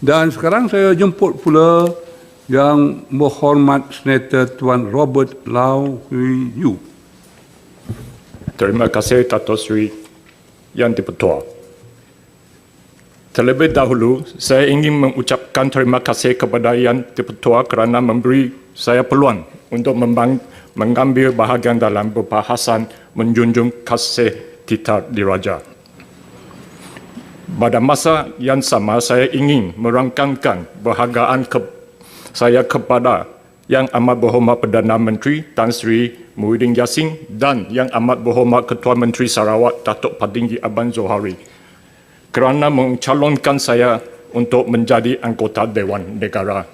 Dan sekarang saya jemput pula Yang Berhormat Senator Tuan Robert Lau Hui Yu. Terima kasih Dato' Seri Yang Dipertua. Terlebih dahulu, saya ingin mengucapkan terima kasih kepada Yang Dipertua kerana memberi saya peluang untuk mengambil bahagian dalam perbahasan menjunjung kasih Tita Diraja. Pada masa yang sama, saya ingin merangkamkan perhargaan saya kepada Yang Amat Berhormat Perdana Menteri Tan Sri Muhyiddin Yassin dan Yang Amat Berhormat Ketua Menteri Sarawak Datuk Patinggi Abang Zohari kerana mencalonkan saya untuk menjadi anggota Dewan Negara.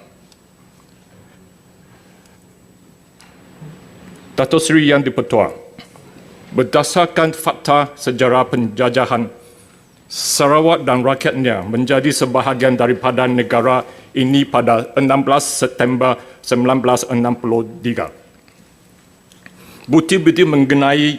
Dato' Seri Yang Dipertua, berdasarkan fakta sejarah penjajahan, Sarawak dan rakyatnya menjadi sebahagian daripada negara ini pada 16 September 1963. Bukti-bukti mengenai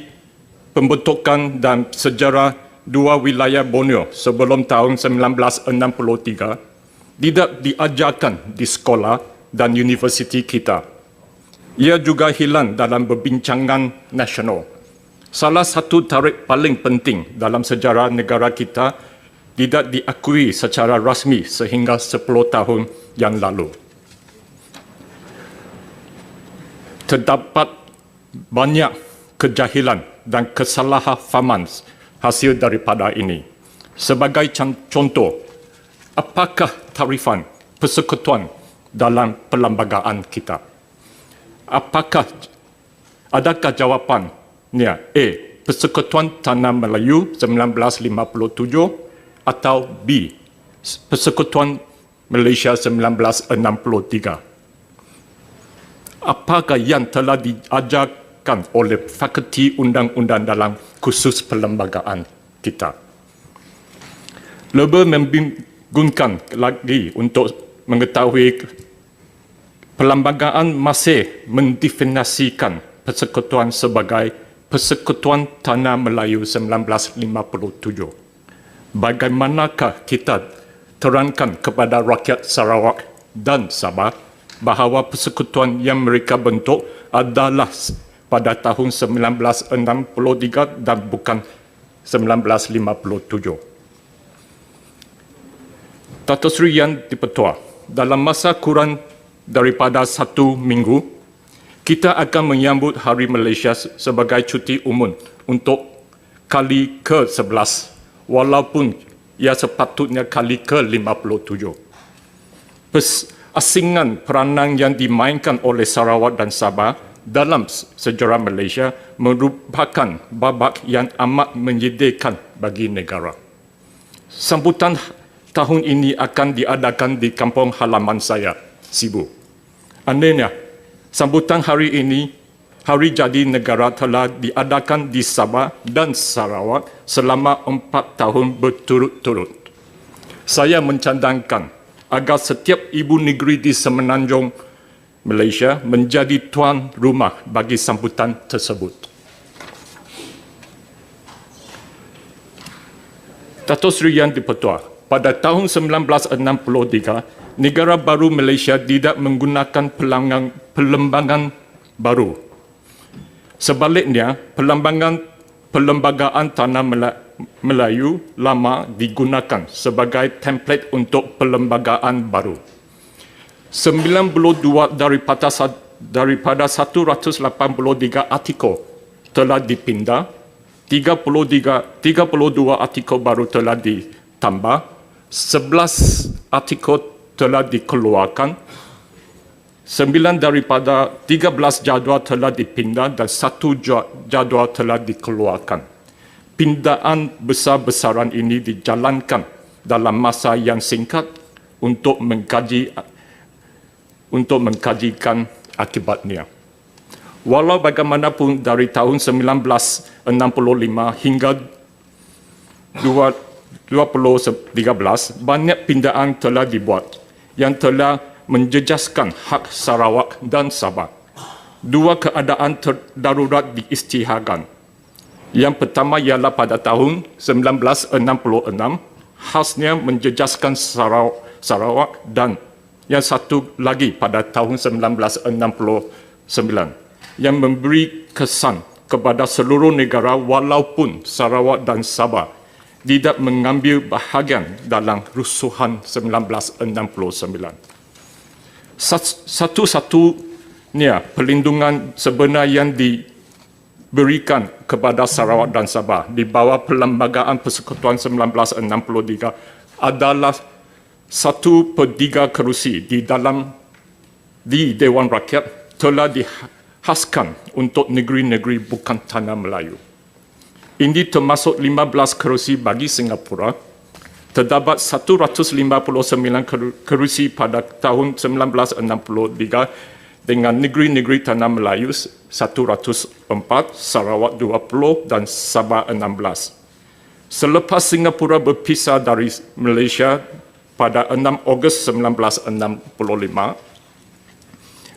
pembentukan dan sejarah dua wilayah Borneo sebelum tahun 1963 tidak diajarkan di sekolah dan universiti kita. Ia juga hilang dalam perbincangan nasional. Salah satu tarikh paling penting dalam sejarah negara kita tidak diakui secara rasmi sehingga 10 tahun yang lalu. Terdapat banyak kejahilan dan kesalahfahaman hasil daripada ini. Sebagai contoh, apakah tarifan persekutuan dalam perlembagaan kita? Adakah jawapannya A. Persekutuan Tanah Melayu 1957 atau B. Persekutuan Malaysia 1963? Apakah yang telah diajarkan oleh Fakulti Undang-Undang dalam kursus perlembagaan kita? Lebih membingungkan lagi untuk mengetahui perlembagaan masih mendefinisikan persekutuan sebagai Persekutuan Tanah Melayu 1957. Bagaimanakah kita terangkan kepada rakyat Sarawak dan Sabah bahawa persekutuan yang mereka bentuk adalah pada tahun 1963 dan bukan 1957? Dato' Seri Yang Dipertua, dalam masa kurang daripada 1 minggu, kita akan menyambut Hari Malaysia sebagai cuti umum untuk kali ke-11, walaupun ia sepatutnya kali ke-57. Asingan peranan yang dimainkan oleh Sarawak dan Sabah dalam sejarah Malaysia merupakan babak yang amat menyedihkan bagi negara. Sambutan tahun ini akan diadakan di kampung halaman saya, Sibu. Anehnya, sambutan hari ini, Hari Jadi Negara telah diadakan di Sabah dan Sarawak selama 4 tahun berturut-turut. Saya mencadangkan agar setiap ibu negeri di Semenanjung Malaysia menjadi tuan rumah bagi sambutan tersebut. Dato' Seri Yang Dipertua, pada tahun 1963, negara baru Malaysia tidak menggunakan perlembagaan baru. Sebaliknya, perlembagaan Tanah Melayu lama digunakan sebagai template untuk perlembagaan baru. 92 daripada 183 artikel telah dipindah, 32 artikel baru telah ditambah, 11 artikel telah dikeluarkan, 9 daripada 13 jadual telah dipindah dan 1 jadual telah dikeluarkan. Pindaan besar-besaran ini dijalankan dalam masa yang singkat untuk mengkajikan akibatnya. Walau bagaimanapun dari tahun 1965 hingga 2013, banyak pindaan telah dibuat yang telah menjejaskan hak Sarawak dan Sabah. 2 keadaan darurat diisytiharkan. Yang pertama ialah pada tahun 1966, khasnya menjejaskan Sarawak dan yang satu lagi pada tahun 1969 yang memberi kesan kepada seluruh negara walaupun Sarawak dan Sabah tidak mengambil bahagian dalam rusuhan 1969. Satu-satunya perlindungan sebenar yang diberikan kepada Sarawak dan Sabah di bawah Perlembagaan Persekutuan 1963 adalah 1/3 kerusi di Dewan Rakyat telah dihaskan untuk negeri-negeri bukan tanah Melayu. Ini termasuk 15 kerusi bagi Singapura. Terdapat 159 kerusi pada tahun 1963 dengan negeri-negeri tanah Melayu 104, Sarawak 20 dan Sabah 16. Selepas Singapura berpisah dari Malaysia pada 6 Ogos 1965,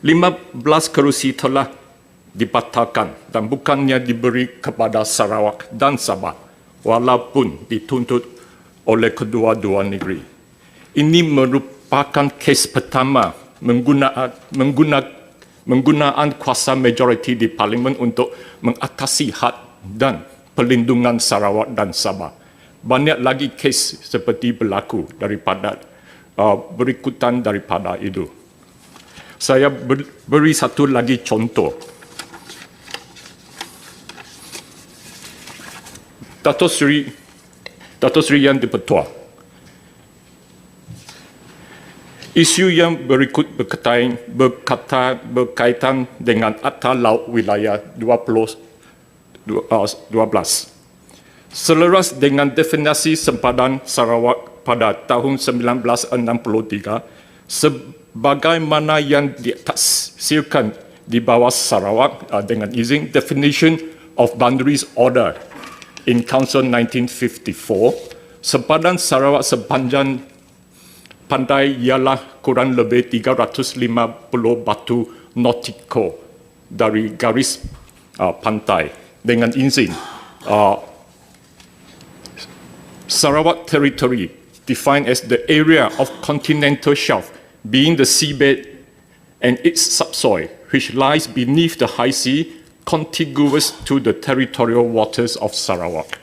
15 kerusi telah dibatalkan dan bukannya diberi kepada Sarawak dan Sabah walaupun dituntut oleh kedua-dua negeri. Ini merupakan kes pertama menggunaan kuasa majoriti di Parlimen untuk mengatasi hak dan perlindungan Sarawak dan Sabah. Banyak lagi kes seperti berlaku berikutan daripada itu. Saya beri satu lagi contoh. Dato' Sri Yang di-Pertua. Isu yang berikut berkaitan dengan Akta Laut Wilayah 12. Seleras dengan definisi sempadan Sarawak pada tahun 1963, sebagaimana yang ditafsirkan di bawah Sarawak dengan izin Definition of Boundaries Order in Council 1954, sempadan Sarawak sepanjang pantai ialah kurang lebih 350 batu nautical dari garis pantai. Dengan izin, Sarawak territory defined as the area of continental shelf being the seabed and its subsoil, which lies beneath the high sea, contiguous to the territorial waters of Sarawak.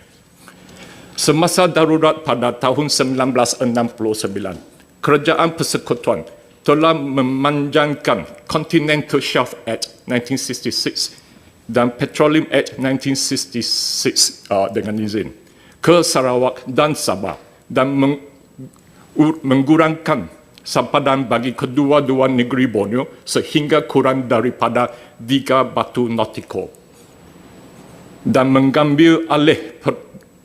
Semasa darurat pada tahun 1969, Kerajaan Persekutuan telah memanjangkan Continental Shelf Act 1966 dan Petroleum Act 1966 dengan izin ke Sarawak dan Sabah dan mengurangkan sempadan bagi kedua-dua negeri Borneo sehingga kurang daripada 3 batu nautical dan mengambil alih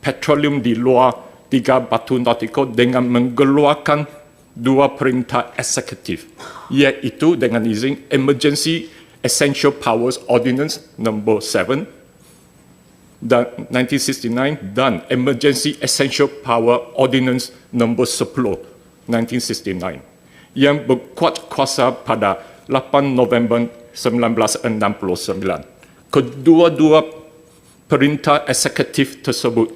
petroleum di luar 3 batu nautical dengan mengeluarkan 2 perintah eksekutif, iaitu dengan izin Emergency Essential Powers Ordinance No. 7 dan 1969 dan Emergency Essential Power Ordinance No. 10 1969 yang berkuat kuasa pada 8 November 1969. Kedua-dua perintah eksekutif tersebut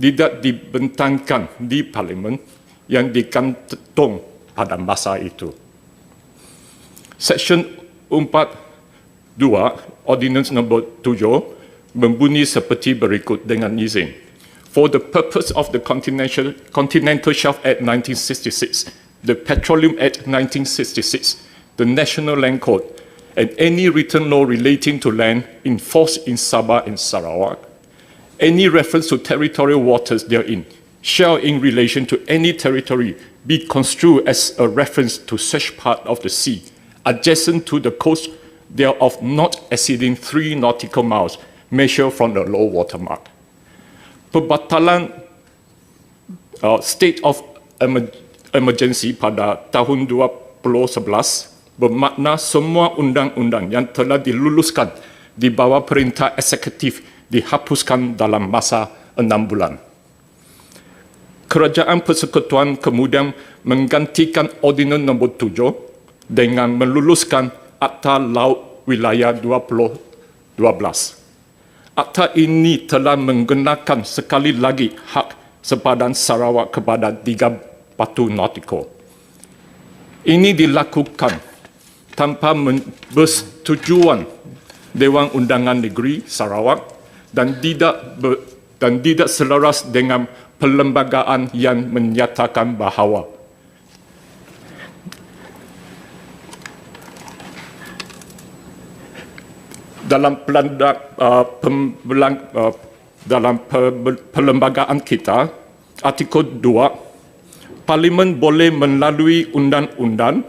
tidak dibentangkan di Parlimen yang dikantung pada masa itu. Seksyen 4.2 Ordinance No. 7 membunyi seperti berikut dengan izin. For the purpose of the Continental Shelf Act 1966, the Petroleum Act 1966, the National Land Code, and any written law relating to land in force in Sabah and Sarawak, any reference to territorial waters therein shall in relation to any territory be construed as a reference to such part of the sea adjacent to the coast thereof not exceeding 3 nautical miles measured from the low water mark. Pembatalan state of emergency pada tahun 2011 bermakna semua undang-undang yang telah diluluskan di bawah perintah eksekutif dihapuskan dalam masa 6 bulan. Kerajaan Persekutuan kemudian menggantikan Ordinans No. 7 dengan meluluskan Akta Laut Wilayah 2012. Akta ini telah menggunakan sekali lagi hak sempadan Sarawak kepada 3 batu nautical. Ini dilakukan tanpa bersetujuan Dewan Undangan Negeri Sarawak dan tidak selaras dengan perlembagaan yang menyatakan bahawa dalam perlembagaan kita, artikel 2, Parlimen boleh melalui undang-undang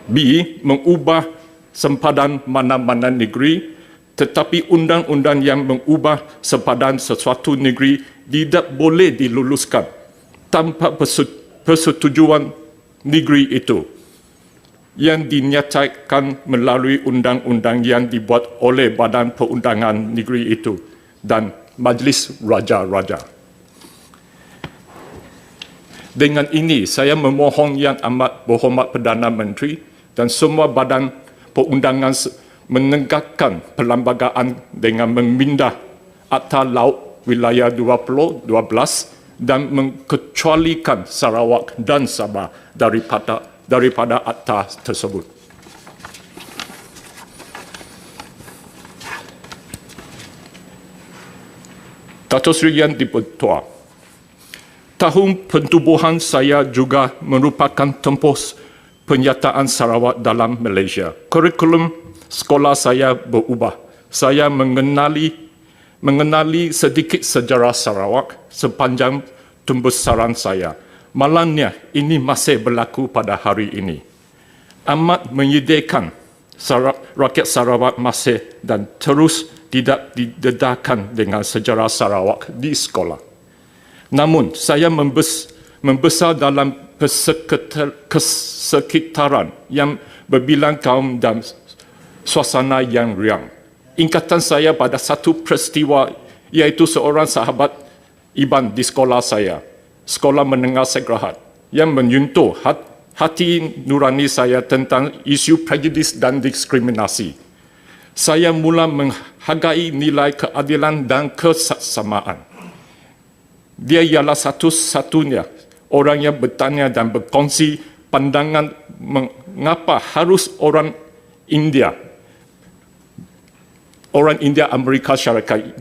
B. mengubah sempadan mana-mana negeri, tetapi undang-undang yang mengubah sempadan sesuatu negeri tidak boleh diluluskan tanpa persetujuan negeri itu yang dinyatakan melalui undang-undang yang dibuat oleh Badan Perundangan Negeri itu dan Majlis Raja-Raja. Dengan ini, saya memohon Yang Amat Berhormat Perdana Menteri dan semua badan perundangan menegakkan perlembagaan dengan memindah Akta Laut Wilayah 2012 dan mengecualikan Sarawak dan Sabah daripada akta tersebut. Dato' Seri Yang di-Pertua, tahun pentubuhan saya juga merupakan tempus penyataan Sarawak dalam Malaysia. Kurikulum sekolah saya berubah. Saya mengenali sedikit sejarah Sarawak sepanjang pembesaran saya. Malangnya, ini masih berlaku pada hari ini. Amat menyedihkan rakyat Sarawak masih dan terus tidak didedahkan dengan sejarah Sarawak di sekolah. Namun, saya membesar dalam persekitaran yang berbilang kaum dan suasana yang riang. Ingatan saya pada satu peristiwa iaitu seorang sahabat Iban di sekolah saya, Sekolah Menengah Segrahat, yang menyentuh hati nurani saya tentang isu prejudis dan diskriminasi. Saya mula menghargai nilai keadilan dan kesamaan. Dia ialah satu-satunya orang yang bertanya dan berkongsi pandangan mengapa harus orang India Amerika Syarikat,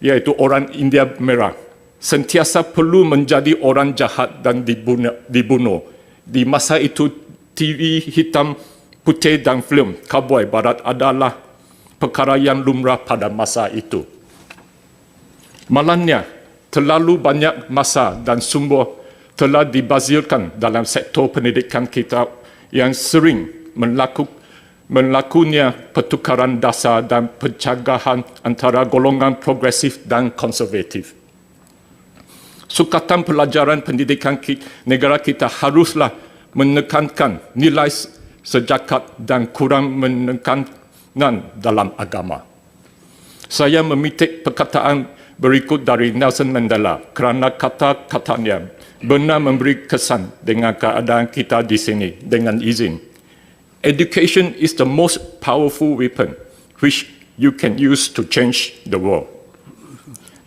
iaitu orang India Merah, sentiasa perlu menjadi orang jahat dan dibunuh. Di masa itu, TV hitam, putih dan filem Cowboy Barat adalah perkara yang lumrah pada masa itu. Malangnya, terlalu banyak masa dan sumber telah dibazirkan dalam sektor pendidikan kita yang sering melakukannya pertukaran dasar dan pencegahan antara golongan progresif dan konservatif. Sukatan pelajaran pendidikan negara kita haruslah menekankan nilai sejakat dan kurang menekankan dalam agama. Saya memitik perkataan berikut dari Nelson Mandela kerana kata-katanya benar memberi kesan dengan keadaan kita di sini. Dengan izin, education is the most powerful weapon which you can use to change the world.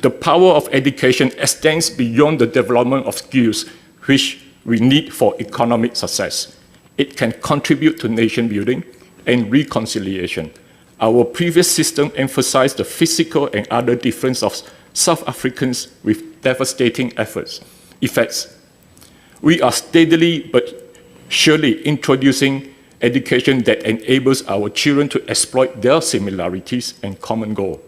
The power of education extends beyond the development of skills which we need for economic success. It can contribute to nation building and reconciliation. Our previous system emphasized the physical and other difference of South Africans with devastating effects. We are steadily but surely introducing education that enables our children to exploit their similarities and common goals,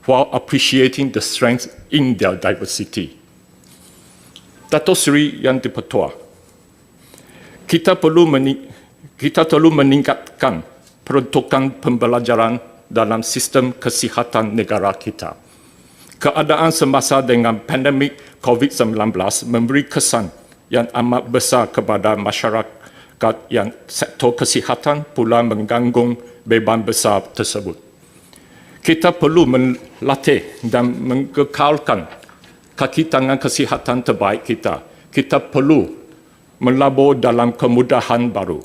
while appreciating the strength in their diversity. Dato' Seri Yang di-Pertua, kita perlu meningkatkan peruntukan pembelajaran dalam sistem kesihatan negara kita. Keadaan semasa dengan pandemik COVID-19 memberi kesan yang amat besar kepada masyarakat yang sektor kesihatan pula mengganggu beban besar tersebut. Kita perlu melatih dan mengekalkan kaki tangan kesihatan terbaik kita. Kita perlu melabur dalam kemudahan baru.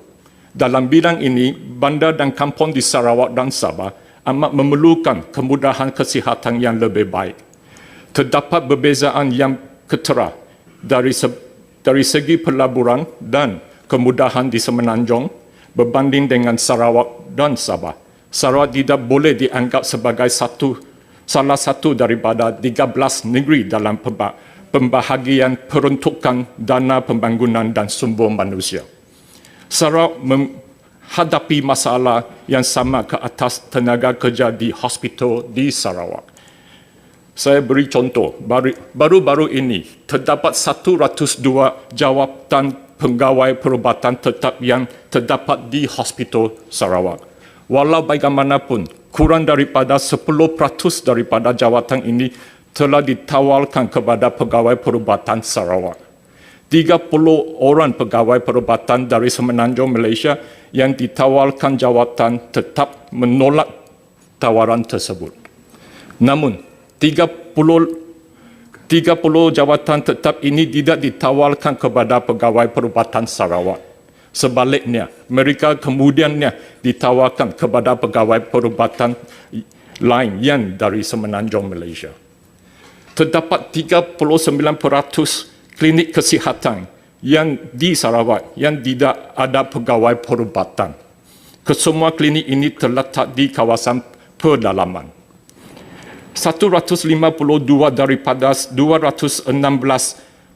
Dalam bidang ini, bandar dan kampung di Sarawak dan Sabah amat memerlukan kemudahan kesihatan yang lebih baik. Terdapat perbezaan yang ketara dari segi pelaburan dan kemudahan di Semenanjung berbanding dengan Sarawak dan Sabah. Sarawak tidak boleh dianggap sebagai salah satu daripada 13 negeri dalam pembahagian peruntukan dana pembangunan dan sumber manusia. Sarawak menghadapi masalah yang sama ke atas tenaga kerja di hospital di Sarawak. Saya beri contoh, baru-baru ini terdapat 102 jawatan pegawai perubatan tetap yang terdapat di hospital Sarawak. Walau bagaimanapun, kurang daripada 10% daripada jawatan ini telah ditawarkan kepada pegawai perubatan Sarawak. 30 orang pegawai perubatan dari Semenanjung Malaysia yang ditawarkan jawatan tetap menolak tawaran tersebut. Namun, 30 jawatan tetap ini tidak ditawarkan kepada pegawai perubatan Sarawak. Sebaliknya, mereka kemudiannya ditawarkan kepada pegawai perubatan lain yang dari Semenanjung Malaysia. Terdapat 39% klinik kesihatan yang di Sarawak yang tidak ada pegawai perubatan. Kesemua klinik ini terletak di kawasan pedalaman. 152 daripada 216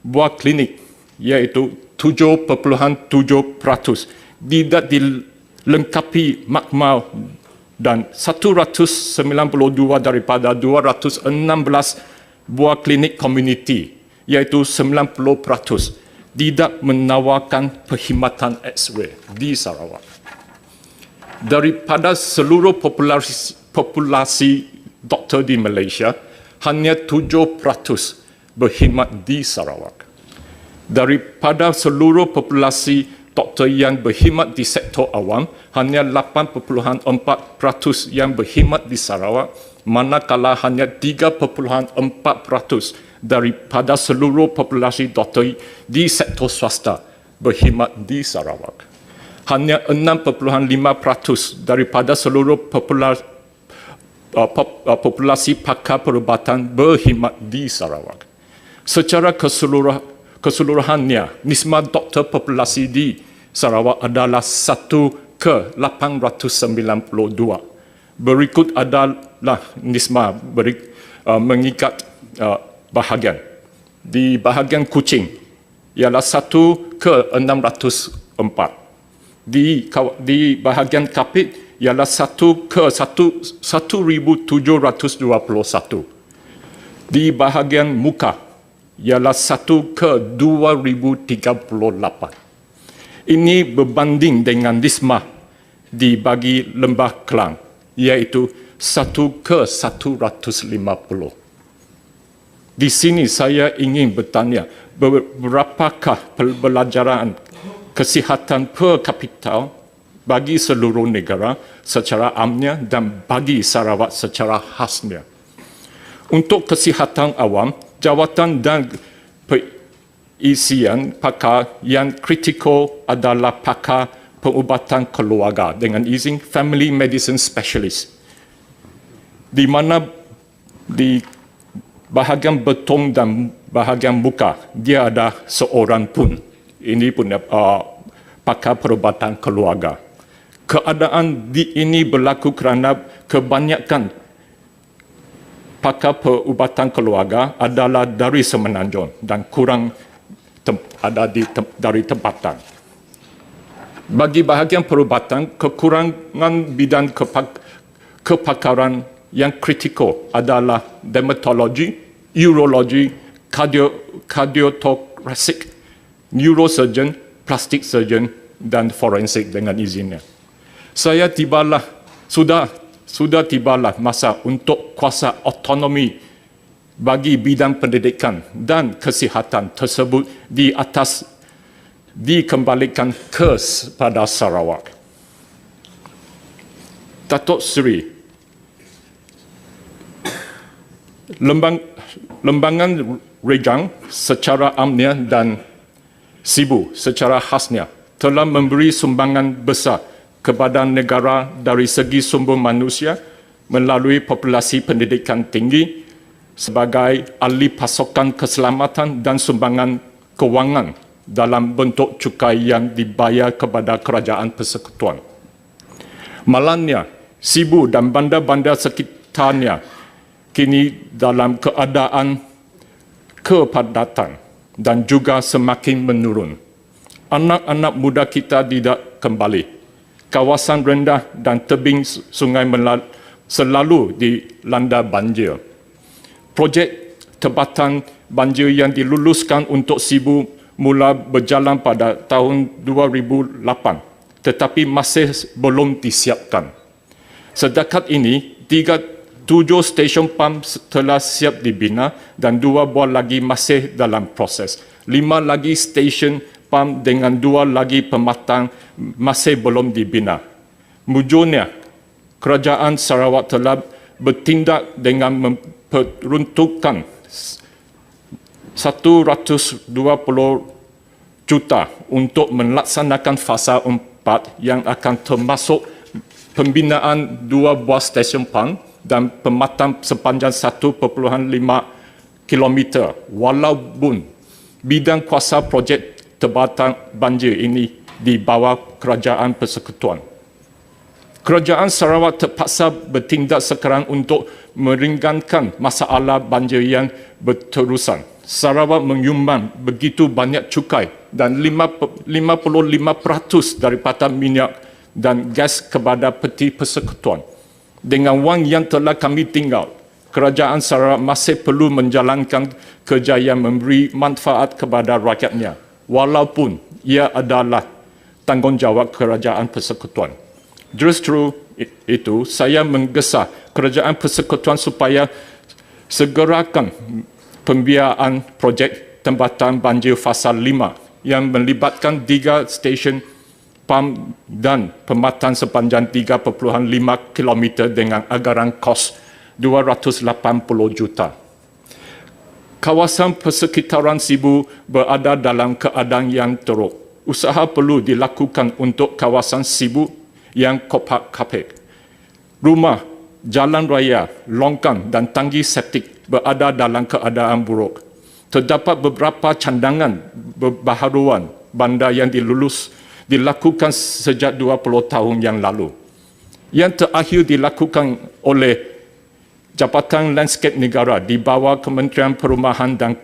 buah klinik, iaitu 7.7%, tidak dilengkapi makmal dan 192 daripada 216 buah klinik komuniti, iaitu 90%, tidak menawarkan perkhidmatan X-ray di Sarawak. Daripada seluruh populasi doktor di Malaysia, hanya 7% berkhidmat di Sarawak. Daripada seluruh populasi doktor yang berkhidmat di sektor awam, hanya 8.4% yang berkhidmat di Sarawak, manakala hanya 3.4% daripada seluruh populasi doktor di sektor swasta berkhidmat di Sarawak. Hanya 6.5% daripada seluruh populasi pakar perubatan berkhidmat di Sarawak. Secara keseluruhannya, nisbah doktor populasi di Sarawak adalah 1:892. Berikut adalah nisbah mengikat bahagian. Di bahagian Kuching ialah 1:604. Di bahagian Kapit ialah 1:1721. Di bahagian Muka ialah 1:2038. Ini berbanding dengan nisbah dibagi Lembah Kelang, iaitu 1:150. Di sini saya ingin bertanya, berapakah pembelajaran kesihatan per kapita bagi seluruh negara secara amnya dan bagi Sarawak secara khasnya? Untuk kesihatan awam, jawatan dan isian pakar yang kritikal adalah pakar perubatan keluarga dengan izin family medicine specialist, di mana di bahagian betung dan bahagian muka dia ada seorang pun. Ini pun pakar perubatan keluarga. Keadaan ini berlaku kerana kebanyakan pakar perubatan keluarga adalah dari Semenanjung dan kurang ada dari tempatan. Bagi bahagian perubatan, kekurangan bidang kepakaran yang kritikal adalah dermatologi, urologi, cardiothoracic, neurosurgeon, plastic surgeon dan forensik dengan izinnya. Sudah tibalah masa untuk kuasa otonomi bagi bidang pendidikan dan kesihatan tersebut dikembalikan kepada Sarawak. Datuk Seri, Lembangan Rejang secara amnya dan Sibu secara khasnya telah memberi sumbangan besar kepada negara dari segi sumber manusia melalui populasi pendidikan tinggi sebagai ahli pasokan keselamatan dan sumbangan kewangan dalam bentuk cukai yang dibayar kepada kerajaan persekutuan. Malangnya, Sibu dan bandar-bandar sekitarnya kini dalam keadaan kepadatan dan juga semakin menurun. Anak-anak muda kita tidak kembali. Kawasan rendah dan tebing sungai selalu dilanda banjir. Projek tebatan banjir yang diluluskan untuk Sibu mula berjalan pada tahun 2008 tetapi masih belum disiapkan. Setakat ini, 7 stesen pam telah siap dibina dan 2 buah lagi masih dalam proses. 5 lagi stesen pam dengan 2 lagi pematang masih belum dibina. Mujurnya, Kerajaan Sarawak telah bertindak dengan memperuntukkan 120 juta untuk melaksanakan fasa 4 yang akan termasuk pembinaan 2 buah stesen pam dan pematang sepanjang 1.5 kilometer. Walaupun bidang kuasa projek tebatan banjir ini di bawah Kerajaan Persekutuan. Kerajaan Sarawak terpaksa bertindak sekarang untuk meringankan masalah banjir yang berterusan. Sarawak menyumbang begitu banyak cukai dan 55% daripada minyak dan gas kepada peti persekutuan. Dengan wang yang telah kami tinggal, Kerajaan Sarawak masih perlu menjalankan kerja yang memberi manfaat kepada rakyatnya, walaupun ia adalah tanggungjawab Kerajaan Persekutuan. Justru itu, saya menggesa Kerajaan Persekutuan supaya segerakan pembiayaan projek tempatan banjir fasa 5 yang melibatkan 3 stesen pam dan pematang sepanjang 3.5 km dengan anggaran kos 280 juta. Kawasan persekitaran Sibu berada dalam keadaan yang teruk. Usaha perlu dilakukan untuk kawasan Sibu yang kopak-kapek. Rumah, jalan raya, longkang dan tangki septik berada dalam keadaan buruk. Terdapat beberapa cadangan baharuan bandar yang dilakukan sejak 20 tahun yang lalu. Yang terakhir dilakukan oleh Jabatan Landscape Negara di bawah Kementerian Perumahan dan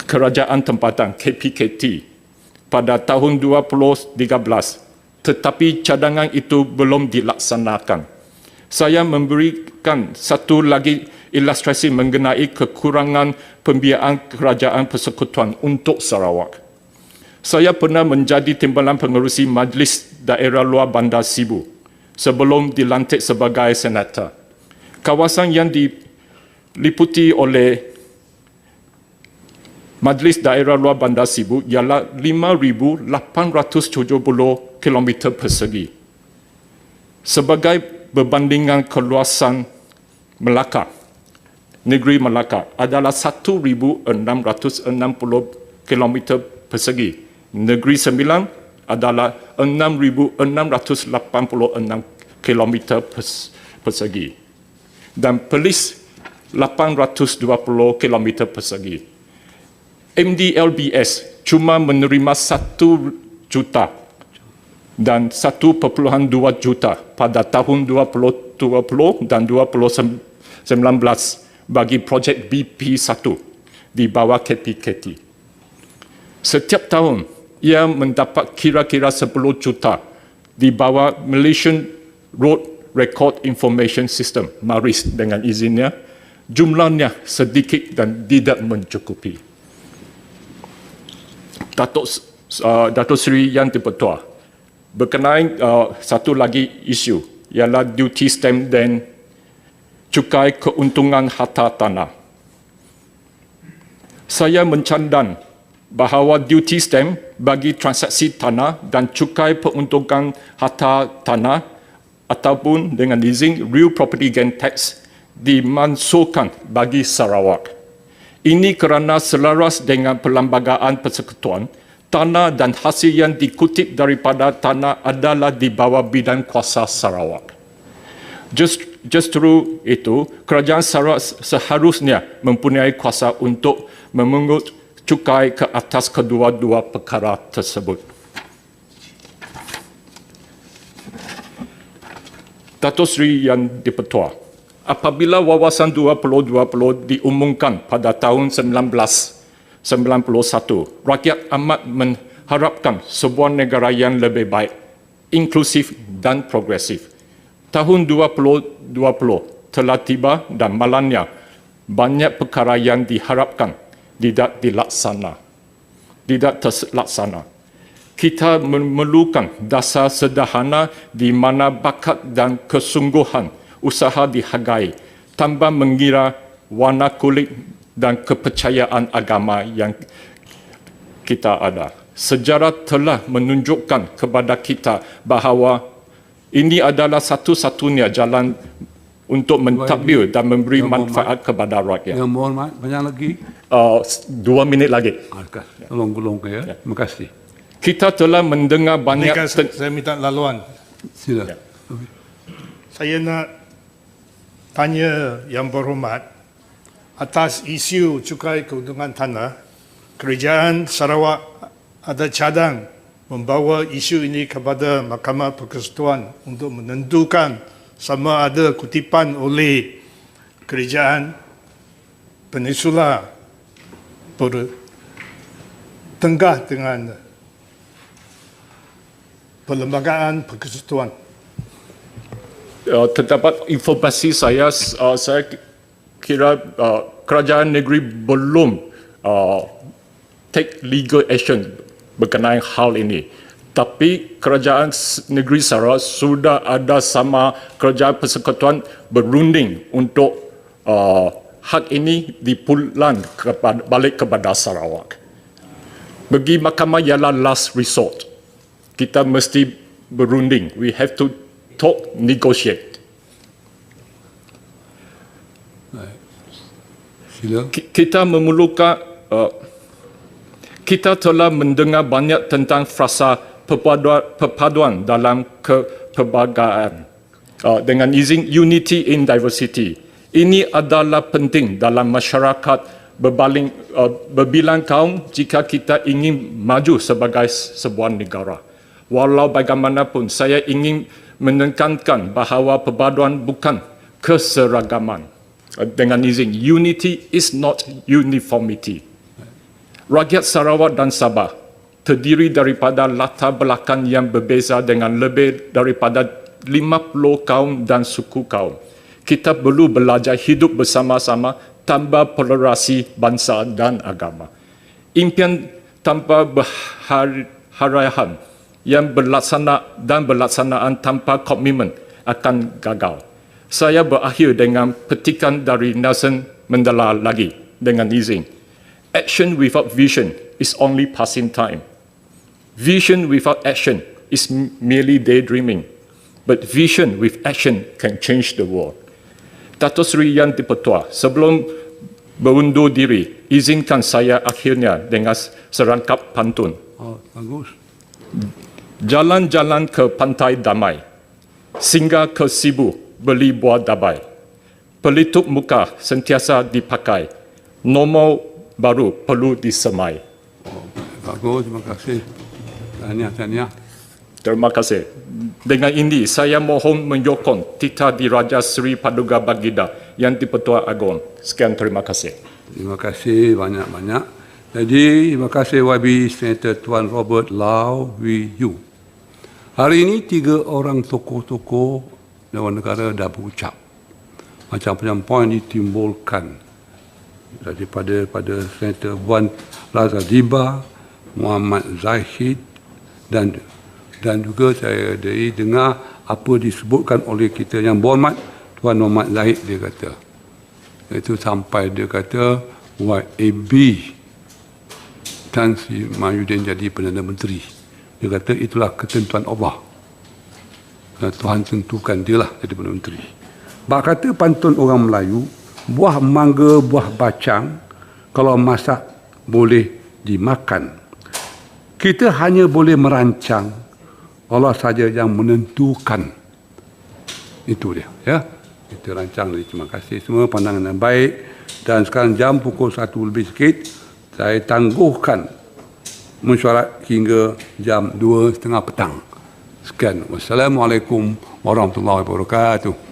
Kerajaan Tempatan KPKT pada tahun 2013. Tetapi cadangan itu belum dilaksanakan. Saya memberikan satu lagi ilustrasi mengenai kekurangan pembiayaan Kerajaan Persekutuan untuk Sarawak. Saya pernah menjadi timbalan pengerusi Majlis Daerah Luar Bandar Sibu sebelum dilantik sebagai senator. Kawasan yang diliputi oleh Majlis Daerah Luar Bandar Sibu ialah 5,870 km persegi. Sebagai berbandingan keluasan Melaka, negeri Melaka adalah 1,660 km persegi. Negeri Sembilan adalah 6,686 km persegi. Dan Perlis 820 km persegi. MDLBS cuma menerima 1 juta dan 1.2 juta pada tahun 2020 dan 2019 bagi projek BP1 di bawah KPKT. Setiap tahun, ia mendapat kira-kira 10 juta di bawah Malaysian Road Record Information System, MARIS dengan izinnya. Jumlahnya sedikit dan tidak mencukupi. Datuk Seri Yang di-Pertua berkenaan satu lagi isu ialah duty stamp dan cukai keuntungan harta tanah. Saya mencandan bahawa duty stamp bagi transaksi tanah dan cukai keuntungan harta tanah ataupun dengan izin real property gain tax dimansuhkan bagi Sarawak. Ini kerana selaras dengan Perlembagaan Persekutuan, tanah dan hasil yang dikutip daripada tanah adalah di bawah bidang kuasa Sarawak. Justru itu, Kerajaan Sarawak seharusnya mempunyai kuasa untuk memungut cukai ke atas kedua-dua perkara tersebut. Datuk Seri Yang di-Pertua, apabila Wawasan 2020 diumumkan pada tahun 1991, rakyat amat mengharapkan sebuah negara yang lebih baik, inklusif dan progresif. Tahun 2020 telah tiba dan malangnya banyak perkara yang diharapkan tidak terlaksana. Kita memerlukan dasar sederhana di mana bakat dan kesungguhan usaha dihargai tanpa mengira warna kulit dan kepercayaan agama yang kita ada. Sejarah telah menunjukkan kepada kita bahawa ini adalah satu-satunya jalan untuk mentadbir dan memberi manfaat kepada rakyat. Yang mohon banyak lagi. 2 minit lagi. Tolong gulung ya. Terima kasih. Kita telah mendengar banyak... Saya minta laluan. Sila. Saya nak tanya Yang Berhormat atas isu cukai keuntungan tanah. Kerajaan Sarawak ada cadang membawa isu ini kepada Mahkamah Persekutuan untuk menentukan sama ada kutipan oleh kerajaan Peninsula bertenggah dengan Perlembagaan Persekutuan. Terdapat informasi saya kira kerajaan negeri belum take legal action berkenaan hal ini. Tapi kerajaan negeri Sarawak sudah ada sama kerajaan persekutuan berunding untuk hak ini dipulang balik kepada Sarawak. Bagi mahkamah ialah last resort. Kita mesti berunding. We have to talk, negotiate. Sila. Kita telah mendengar banyak tentang frasa perpaduan dalam kepelbagaian. Dengan izin unity in diversity. Ini adalah penting dalam masyarakat berbilang kaum jika kita ingin maju sebagai sebuah negara. Walau bagaimanapun, saya ingin menekankan bahawa perpaduan bukan keseragaman. Dengan izin, unity is not uniformity. Rakyat Sarawak dan Sabah terdiri daripada latar belakang yang berbeza dengan lebih daripada 50 kaum dan suku kaum. Kita perlu belajar hidup bersama-sama tanpa polarisasi bangsa dan agama. Impian tanpa berharahan yang berlaksanaan tanpa komitmen akan gagal. Saya berakhir dengan petikan dari Nelson Mandela lagi dengan izin. Action without vision is only passing time. Vision without action is merely daydreaming. But vision with action can change the world. Datuk Seri Yang di-Pertua, sebelum berundur diri, izinkan saya akhirnya dengan serangkap pantun. Oh, bagus. Jalan-jalan ke pantai damai, singgah ke Sibu beli buah dabai. Pelitup muka sentiasa dipakai, nomor baru perlu disemai. Oh, bagus, terima kasih. Tahniah. Terima kasih. Dengan ini, saya mohon menyokong Titah Diraja Seri Paduka Baginda Yang di-Pertua Agong. Sekian, terima kasih. Terima kasih banyak-banyak. Jadi, terima kasih YB Senator Tuan Robert Lau Wee Yu. Hari ini 3 orang tokoh-tokoh dewan negara dah berucap. Macam-macam poin ditimbulkan daripada Senator Wan Razadiba, Muhammad Zahid dan juga saya dari dengar apa disebutkan oleh kita yang berhormat Tuan Muhammad Zahid. Dia kata itu sampai dia kata YAB Tan Sri Mahyudin jadi Perdana Menteri. Dia kata itulah ketentuan Allah. Tuhan tentukan dia lah jadi Perdana Menteri. Bak kata pantun orang Melayu, buah mangga, buah bacang, kalau masak boleh dimakan. Kita hanya boleh merancang, Allah saja yang menentukan. Itu dia. Ya. Kita rancang. Terima kasih semua pandangan yang baik. Dan sekarang jam pukul 1 lebih sikit. saya tangguhkan mesyuarat hingga jam 2:30 petang. Sekian. Wassalamualaikum warahmatullahi wabarakatuh.